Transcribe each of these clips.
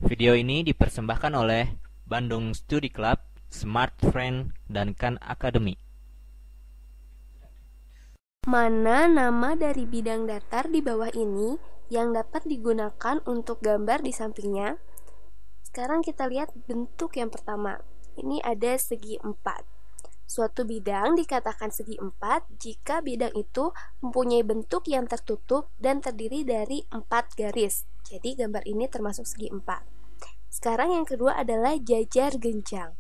Video ini dipersembahkan oleh Bandung Studi Club, Smart Friend, dan Khan Academy. Mana nama dari bidang datar di bawah ini yang dapat digunakan untuk gambar di sampingnya? Sekarang kita lihat bentuk yang pertama. Ini ada segi 4. Suatu bidang dikatakan segi 4 jika bidang itu mempunyai bentuk yang tertutup dan terdiri dari 4 garis. Jadi gambar ini termasuk segi 4. Sekarang yang kedua adalah jajar genjang.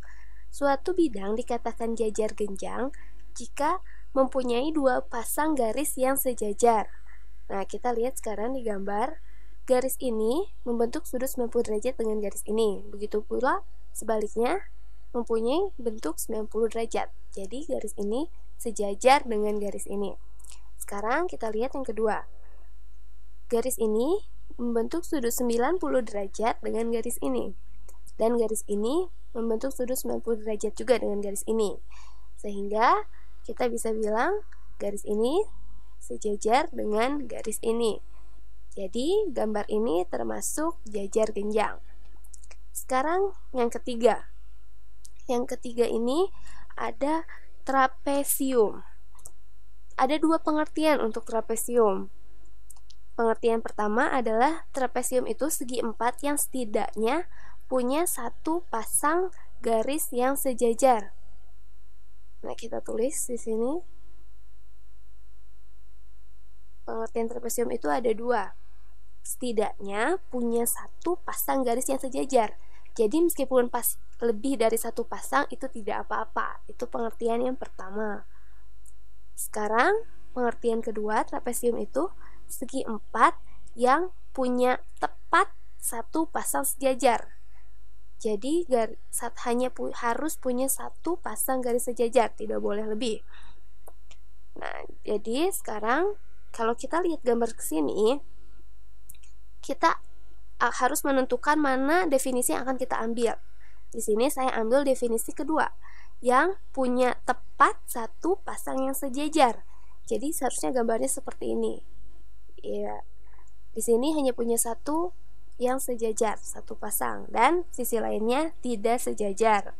Suatu bidang dikatakan jajar genjang jika mempunyai 2 pasang garis yang sejajar. Nah, kita lihat sekarang di gambar. Garis ini membentuk sudut 90 derajat dengan garis ini. Begitu pula sebaliknya mempunyai bentuk 90 derajat. Jadi garis ini sejajar dengan garis ini. Sekarang kita lihat yang kedua. Garis ini membentuk sudut 90 derajat dengan garis ini. Dan garis ini membentuk sudut 90 derajat juga dengan garis ini. Sehingga kita bisa bilang garis ini sejajar dengan garis ini. Jadi gambar ini termasuk jajar genjang. Sekarang yang ketiga. Yang ketiga ini ada trapesium. Ada 2 pengertian untuk trapesium. Pengertian pertama adalah trapesium itu segi 4 yang setidaknya punya 1 pasang garis yang sejajar. Nah, kita tulis di sini. Pengertian trapesium itu ada 2. Setidaknya punya 1 pasang garis yang sejajar. Jadi meskipun lebih dari 1 pasang itu tidak apa-apa. Itu pengertian yang pertama. Sekarang pengertian kedua, trapesium itu segi 4 yang punya tepat 1 pasang sejajar. Jadi harus punya 1 pasang garis sejajar, tidak boleh lebih. Nah, jadi sekarang kalau kita lihat gambar ke sini, kita harus menentukan mana definisi yang akan kita ambil. Di sini saya ambil definisi kedua, yang punya tepat 1 pasang yang sejajar. Jadi seharusnya gambarnya seperti ini. Ya, di sini hanya punya 1 yang sejajar, 1 pasang, dan sisi lainnya tidak sejajar.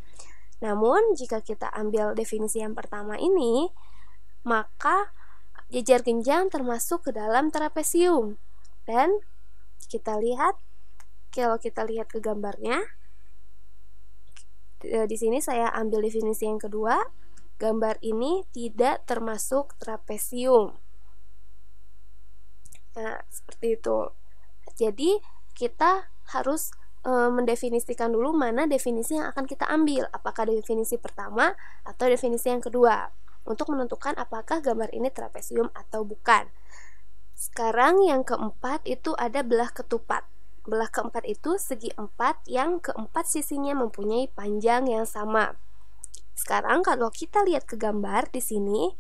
Namun jika kita ambil definisi yang pertama ini, maka jajar genjang termasuk ke dalam trapesium. Dan kalau kita lihat ke gambarnya, di sini saya ambil definisi yang kedua, gambar ini tidak termasuk trapesium. Nah, seperti itu. Jadi kita harus mendefinisikan dulu mana definisi yang akan kita ambil, apakah definisi pertama atau definisi yang kedua, untuk menentukan apakah gambar ini trapesium atau bukan. Sekarang yang keempat itu ada belah ketupat. Belah keempat itu segi 4 yang keempat sisinya mempunyai panjang yang sama. Sekarang kalau kita lihat ke gambar di sini,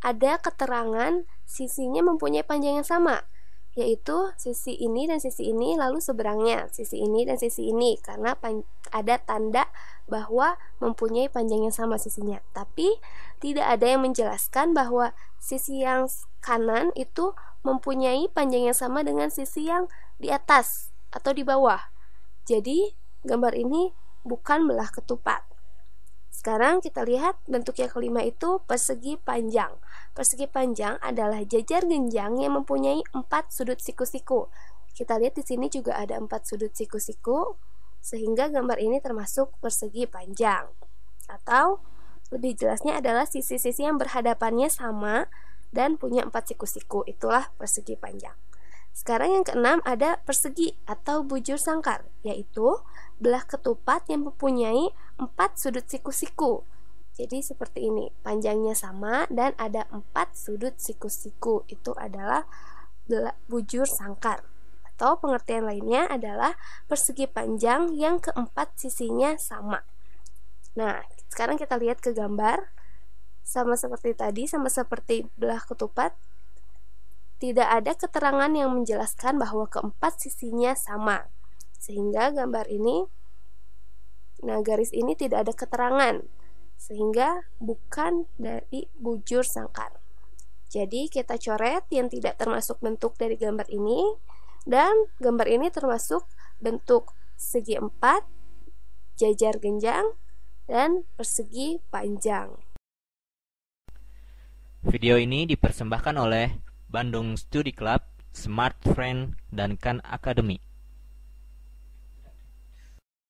ada keterangan sisinya mempunyai panjang yang sama, yaitu sisi ini dan sisi ini, lalu seberangnya sisi ini dan sisi ini, karena ada tanda bahwa mempunyai panjang yang sama sisinya. Tapi tidak ada yang menjelaskan bahwa sisi yang kanan itu mempunyai panjang yang sama dengan sisi yang di atas atau di bawah. Jadi gambar ini bukan belah ketupat. Sekarang kita lihat bentuk yang kelima itu persegi panjang. Persegi panjang adalah jajar genjang yang mempunyai 4 sudut siku-siku. Kita lihat di sini juga ada 4 sudut siku-siku, sehingga gambar ini termasuk persegi panjang. Atau lebih jelasnya adalah sisi-sisi yang berhadapannya sama dan punya 4 siku-siku. Itulah persegi panjang. Sekarang yang keenam ada persegi atau bujur sangkar, yaitu belah ketupat yang mempunyai 4 sudut siku-siku. Jadi seperti ini, panjangnya sama dan ada 4 sudut siku-siku. Itu adalah bujur sangkar. Atau pengertian lainnya adalah persegi panjang yang keempat sisinya sama. Nah, sekarang kita lihat ke gambar. Sama seperti tadi, sama seperti belah ketupat, tidak ada keterangan yang menjelaskan bahwa keempat sisinya sama. Sehingga gambar ini, garis ini tidak ada keterangan, sehingga bukan dari bujur sangkar. Jadi kita coret yang tidak termasuk bentuk dari gambar ini, dan gambar ini termasuk bentuk segi 4, jajar genjang, dan persegi panjang. Video ini dipersembahkan oleh Bandung Studi Club, Smart Friend, dan Khan Academy.